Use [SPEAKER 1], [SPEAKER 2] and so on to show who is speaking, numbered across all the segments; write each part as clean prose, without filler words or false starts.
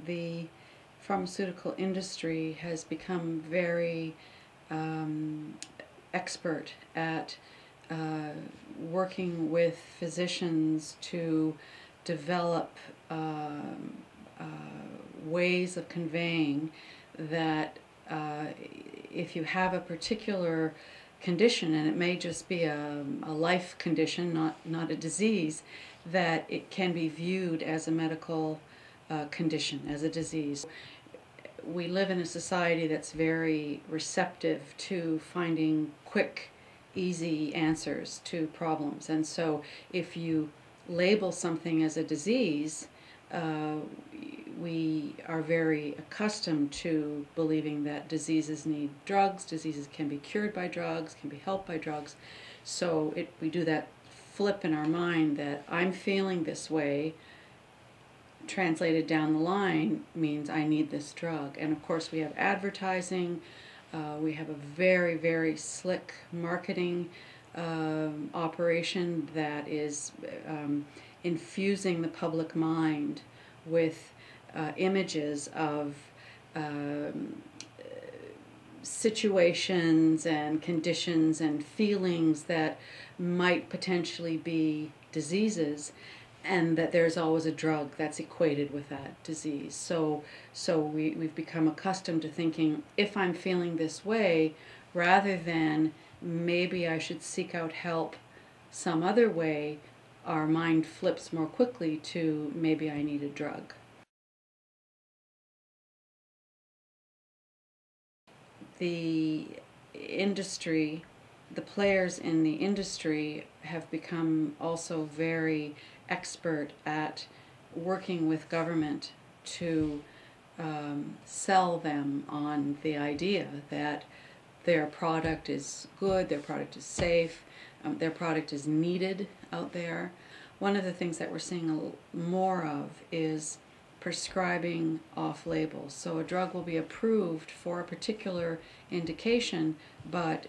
[SPEAKER 1] the pharmaceutical industry has become very expert at working with physicians to develop ways of conveying that if you have a particular condition, and it may just be a life condition, not a disease, that it can be viewed as a medical condition, as a disease. We live in a society that's very receptive to finding quick, easy answers to problems. And so if you label something as a disease, we are very accustomed to believing that diseases need drugs, diseases can be cured by drugs, can be helped by drugs. So we do that flip in our mind that I'm feeling this way, translated down the line means I need this drug. And of course we have advertising, we have a very, very slick marketing operation that is infusing the public mind with images of situations and conditions and feelings that might potentially be diseases, and that there's always a drug that's equated with that disease. So we've become accustomed to thinking, if I'm feeling this way, rather than maybe I should seek out help some other way, our mind flips more quickly to maybe I need a drug. The industry, the players in the industry have become also very expert at working with government to sell them on the idea that their product is good, their product is safe, their product is needed out there. One of the things that we're seeing more of is prescribing off-label. So a drug will be approved for a particular indication, but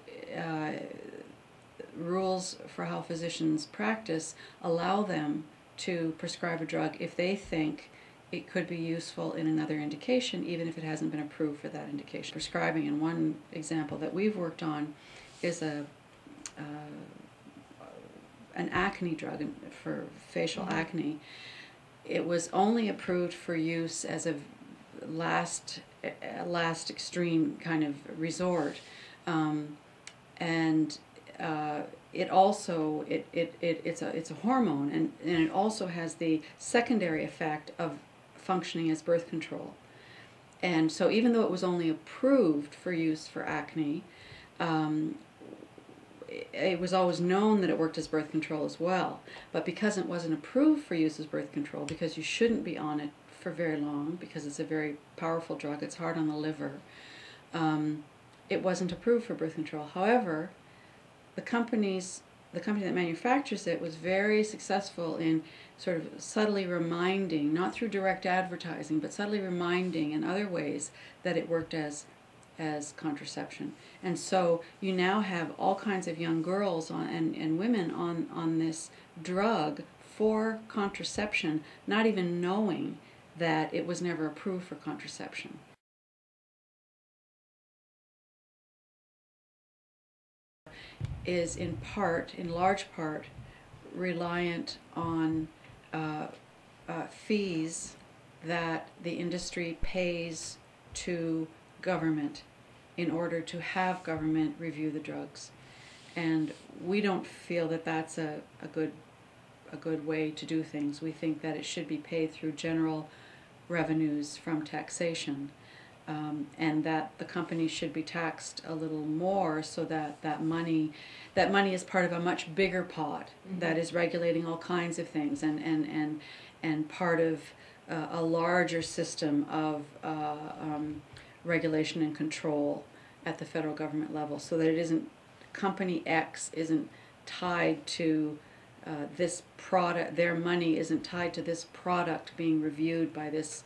[SPEAKER 1] rules for how physicians practice allow them to prescribe a drug if they think it could be useful in another indication, even if it hasn't been approved for that indication. Prescribing, in one example that we've worked on, is an acne drug for facial acne. It was only approved for use as a last extreme kind of resort, and it also it's a hormone, and it also has the secondary effect of functioning as birth control. And so even though it was only approved for use for acne, it was always known that it worked as birth control as well. But because it wasn't approved for use as birth control, because you shouldn't be on it for very long, because it's a very powerful drug, it's hard on the liver, it wasn't approved for birth control. However, the company that manufactures it was very successful in sort of subtly reminding, not through direct advertising, but subtly reminding in other ways that it worked as contraception. And so you now have all kinds of young girls and women on this drug for contraception, not even knowing that it was never approved for contraception. Is in large part, reliant on fees that the industry pays to government in order to have government review the drugs. And we don't feel that that's a good way to do things. We think that it should be paid through general revenues from taxation, and that the company should be taxed a little more, so that money is part of a much bigger pot that is regulating all kinds of things, and part of a larger system of regulation and control at the federal government level, so that it isn't, company X isn't tied to this product, their money isn't tied to this product being reviewed by this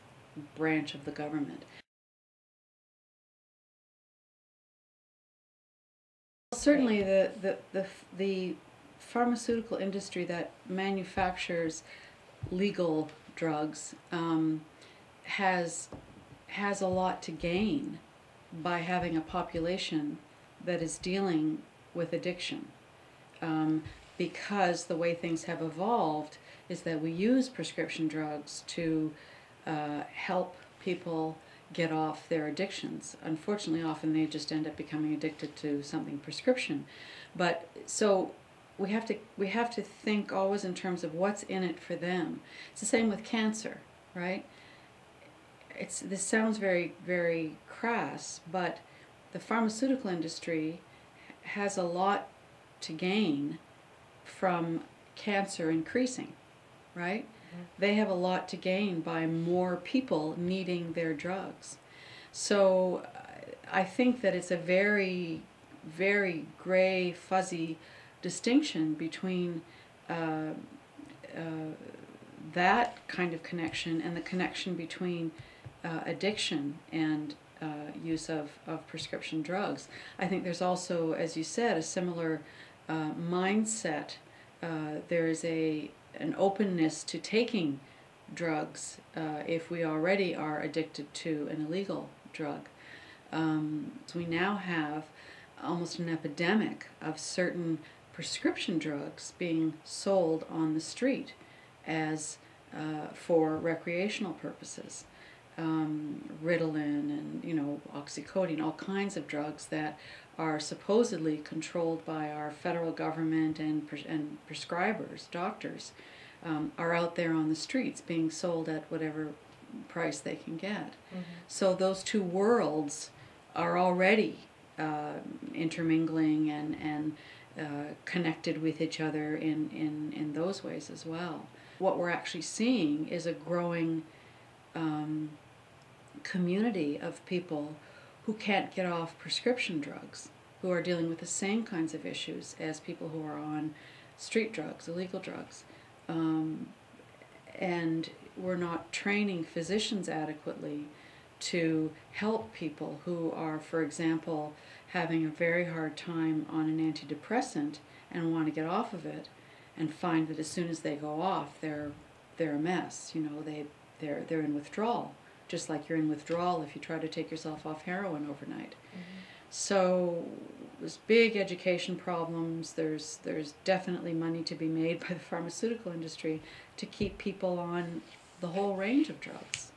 [SPEAKER 1] branch of the government. Certainly the pharmaceutical industry that manufactures legal drugs has a lot to gain by having a population that is dealing with addiction, because the way things have evolved is that we use prescription drugs to help people get off their addictions. Unfortunately, often they just end up becoming addicted to something prescription. But so we have to think always in terms of what's in it for them. It's the same with cancer, right? This sounds very, very crass, but the pharmaceutical industry has a lot to gain from cancer increasing, right? Mm-hmm. They have a lot to gain by more people needing their drugs. So I think that it's a very, very gray, fuzzy distinction between that kind of connection and the connection between addiction and use of prescription drugs. I think there's also, as you said, a similar mindset. There is an openness to taking drugs if we already are addicted to an illegal drug. So we now have almost an epidemic of certain prescription drugs being sold on the street as for recreational purposes. Ritalin and oxycodone, all kinds of drugs that are supposedly controlled by our federal government and prescribers, doctors, are out there on the streets being sold at whatever price they can get. Mm-hmm. So those two worlds are already intermingling and connected with each other in those ways as well. What we're actually seeing is a growing community of people who can't get off prescription drugs, who are dealing with the same kinds of issues as people who are on street drugs, illegal drugs. And we're not training physicians adequately to help people who are, for example, having a very hard time on an antidepressant and want to get off of it, and find that as soon as they go off, they're a mess. They're in withdrawal, just like you're in withdrawal if you try to take yourself off heroin overnight. Mm-hmm. So there's big education problems. There's definitely money to be made by the pharmaceutical industry to keep people on the whole range of drugs.